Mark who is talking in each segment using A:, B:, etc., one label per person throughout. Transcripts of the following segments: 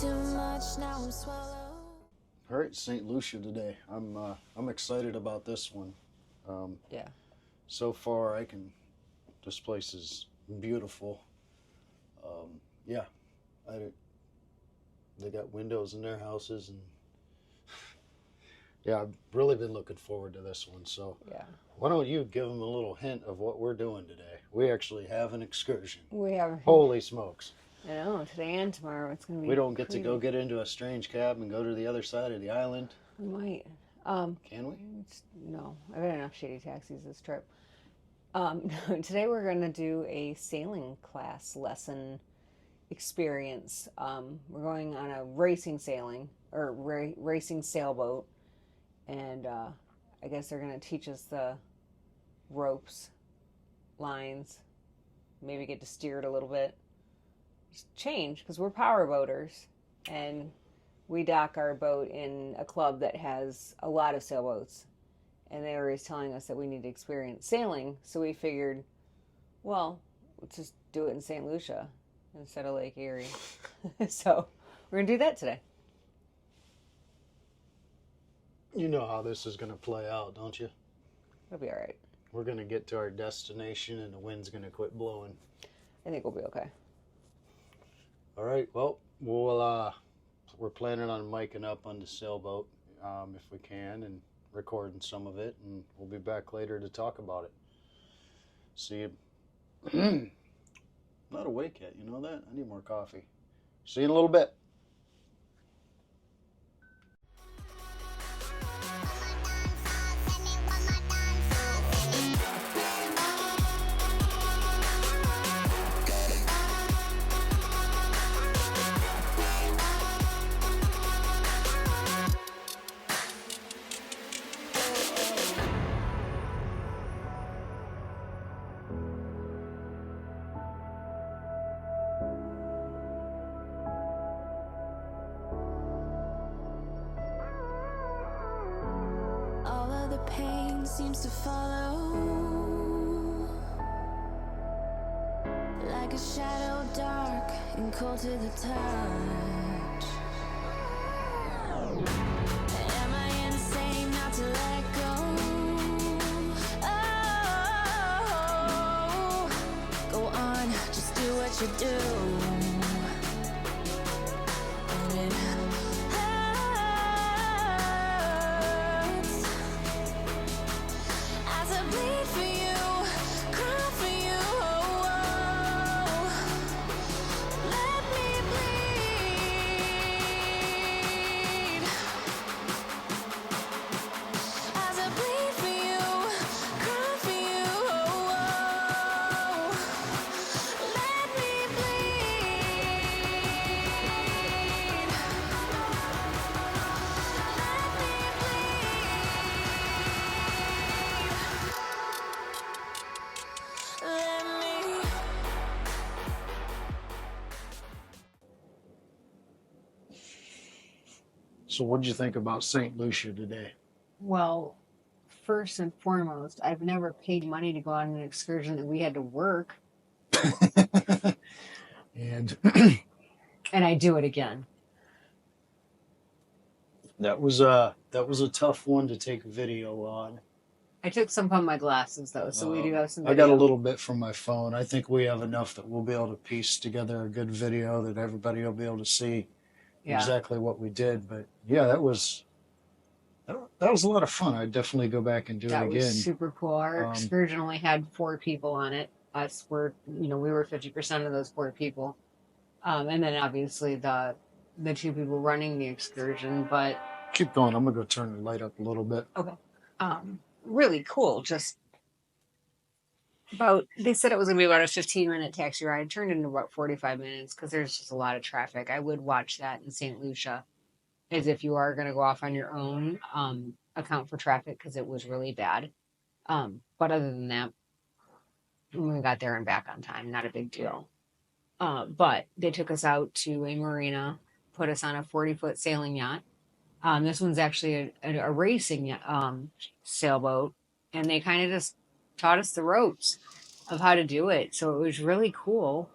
A: too much, now I'm swallowed.
B: All right, St. Lucia today. I'm excited about this one.
C: Yeah.
B: So far, this place is beautiful. Yeah, I, they got windows in their houses, and yeah, I've really been looking forward to this one. So
C: Yeah.
B: why don't you give them a little hint of what we're doing today? We actually have an excursion.
C: We have.
B: Holy smokes!
C: I know, today and tomorrow it's gonna be.
B: We don't get
C: crazy.
B: to go get into a strange cab and go to the other side of the island.
C: We might.
B: Can we?
C: No, I've had enough shady taxis this trip. Today we're gonna do a sailing class lesson experience. We're going on a racing sailboat, and I guess they're gonna teach us the ropes, lines, maybe get to steer it a little bit. Just change because we're power boaters, and we dock our boat in a club that has a lot of sailboats, and they were always telling us that we need to experience sailing, so we figured, well, let's just do it in St. Lucia instead of Lake Erie. So we're gonna do that today.
B: You know how this is going to play out, don't you?
C: It'll be all right.
B: We're going to get to our destination and the wind's going to quit blowing.
C: I think we'll be okay.
B: All right, well, we're planning on miking up on the sailboat if we can and recording some of it, and we'll be back later to talk about it. See you. Not awake yet, you know that? I need more coffee. See you in a little bit.
A: All of the pain seems to follow, like a shadow dark and cold to the touch. Am I insane not to let go? Oh, go on, just do what you do. And it hurts as I bleed for you, cry for you. Let me bleed as I bleed for you, cry for you. Let me bleed. Let me.
B: So what'd you think about St. Lucia today?
C: Well, first and foremost, I've never paid money to go on an excursion that we had to work,
B: And
C: and I do it again.
B: that was a tough one to take video on.
C: I took some on my glasses though, so we do have some
B: I
C: video.
B: got a little bit from my phone. I think we have enough that we'll be able to piece together a good video that everybody will be able to see exactly what we did. But yeah, that was a lot of fun. I'd definitely go back and do
C: That
B: it
C: was
B: again.
C: super cool. Our excursion only had 4 people on it. Us were, we were 50% of those 4 people. And then obviously the 2 people running the excursion, but
B: Keep going. I'm gonna go turn the light up a little bit.
C: okay. Really cool. Just they said it was gonna be about a 15-minute taxi ride. It turned into about 45 minutes because there's just a lot of traffic. I would watch that in St. Lucia as if you are gonna go off on your own, account for traffic because it was really bad. But other than that, we got there and back on time. Not a big deal. But they took us out to a marina, put us on a 40-foot sailing yacht. This one's actually a racing sailboat, and they kind of just taught us the ropes of how to do it. So it was really cool.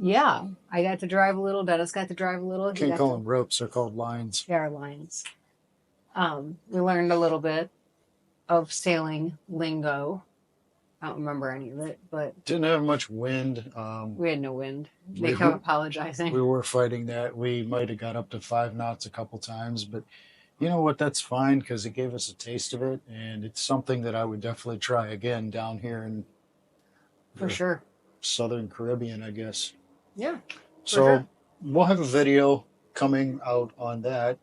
C: Yeah, I got to drive a little. Dennis got to drive a little. He
B: Can't
C: got
B: call
C: to
B: them ropes; they're called lines.
C: share lines. We learned a little bit of sailing lingo. I don't remember any of it, but
B: Didn't have much wind.
C: we had no wind. They
B: We
C: kept apologizing.
B: we were fighting that. We might have got up to 5 knots a couple times, but you know what? That's fine because it gave us a taste of it, and it's something that I would definitely try again down here in
C: For
B: the
C: sure.
B: Southern Caribbean, I guess.
C: Yeah.
B: So
C: sure.
B: we'll have a video coming out on that.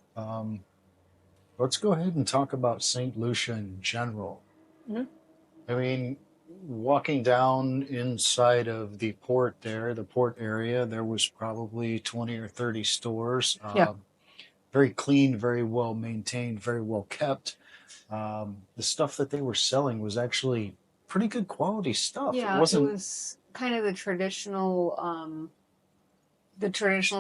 B: Let's go ahead and talk about St. Lucia in general.
C: Mhm.
B: I mean, walking down inside of the port there, the port area, there was probably 20 or 30 stores.
C: Yeah.
B: Very clean, very well maintained, very well kept. The stuff that they were selling was actually pretty good quality stuff. It
C: Yeah, it
B: wasn't,
C: was kind of the traditional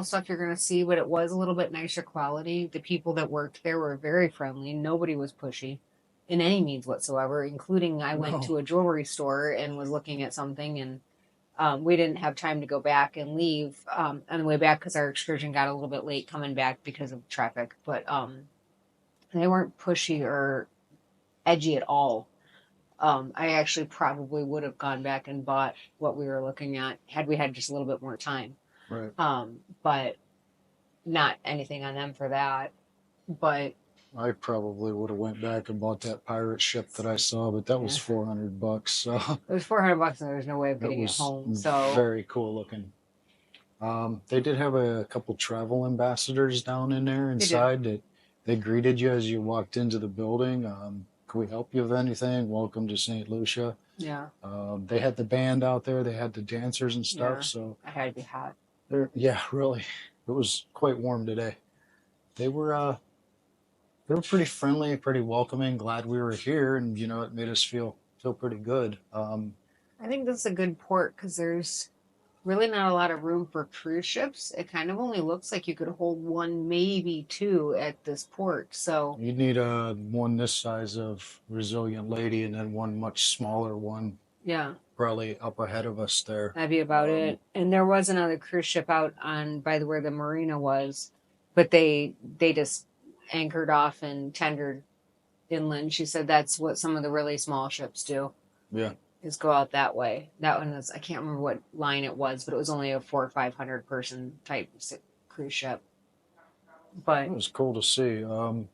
C: stuff you're gonna see, but it was a little bit nicer quality. The people that worked there were very friendly. Nobody was pushy in any means whatsoever, including I went
B: no.
C: to a jewelry store and was looking at something, and we didn't have time to go back and leave on the way back because our excursion got a little bit late coming back because of traffic. But they weren't pushy or edgy at all. I actually probably would have gone back and bought what we were looking at had we had just a little bit more time.
B: Right.
C: But not anything on them for that. But
B: I probably would have went back and bought that pirate ship that I saw, but that was
C: Yeah.
B: $400. So
C: it was $400 and there was no way of
B: that
C: getting it
B: was
C: home. So
B: very cool looking. They did have a couple travel ambassadors down in there inside that they greeted you as you walked into the building. Can we help you with anything? Welcome to St. Lucia.
C: yeah,
B: They had the band out there. They had the dancers and stuff.
C: Yeah.
B: So
C: I had to be hot.
B: yeah, really, it was quite warm today. They were pretty friendly, pretty welcoming. Glad we were here, and you know, it made us feel pretty good.
C: I think this is a good port because there's really not a lot of room for cruise ships. It kind of only looks like you could hold one, maybe two at this port. So
B: You'd need a one this size of Resilient Lady, and then one much smaller one,
C: yeah,
B: probably up ahead of us there.
C: that'd be about it. And there was another cruise ship out on by where the marina was, but they just anchored off and tendered inland. She said that's what some of the really small ships do.
B: Yeah,
C: Is go out that way. That one was I can't remember what line it was, but it was only a 400 or 500 person type cruise ship. But
B: it was cool to see. I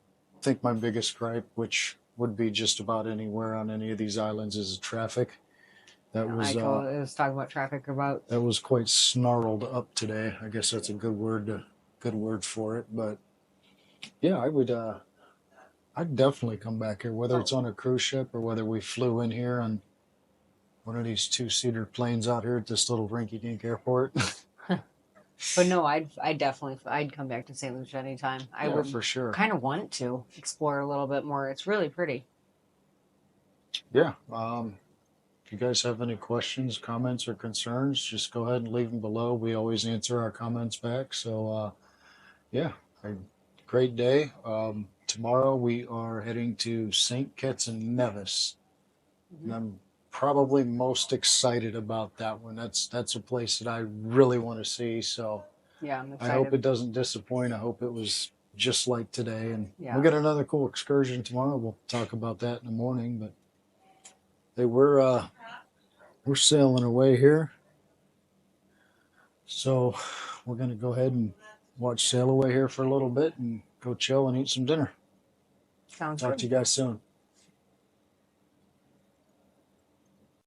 B: think my biggest gripe, which would be just about anywhere on any of these islands, is traffic. That was
C: I was talking about traffic about
B: that was quite snarled up today. I guess that's a good word for it. But yeah, I'd definitely come back here, whether it's on a cruise ship or whether we flew in here on one of these two-seater planes out here at this little rinky-dink airport.
C: But no, I'd come back to St. Lucia anytime. I
B: Yeah,
C: would
B: for sure.
C: kind of want to explore a little bit more. It's really pretty.
B: Yeah. If you guys have any questions, comments, or concerns, just go ahead and leave them below. We always answer our comments back. So, yeah, a great day. Tomorrow we are heading to St. Kitts and Nevis. And I'm probably most excited about that one. That's a place that I really want to see. So
C: Yeah, I'm
B: I
C: excited.
B: hope it doesn't disappoint. I hope it was just like today. And
C: Yeah.
B: we'll get another cool excursion tomorrow. We'll talk about that in the morning. But they we're sailing away here. So we're gonna go ahead and watch sail away here for a little bit and go chill and eat some dinner.
C: Sounds
B: Talk
C: good.
B: to you guys soon.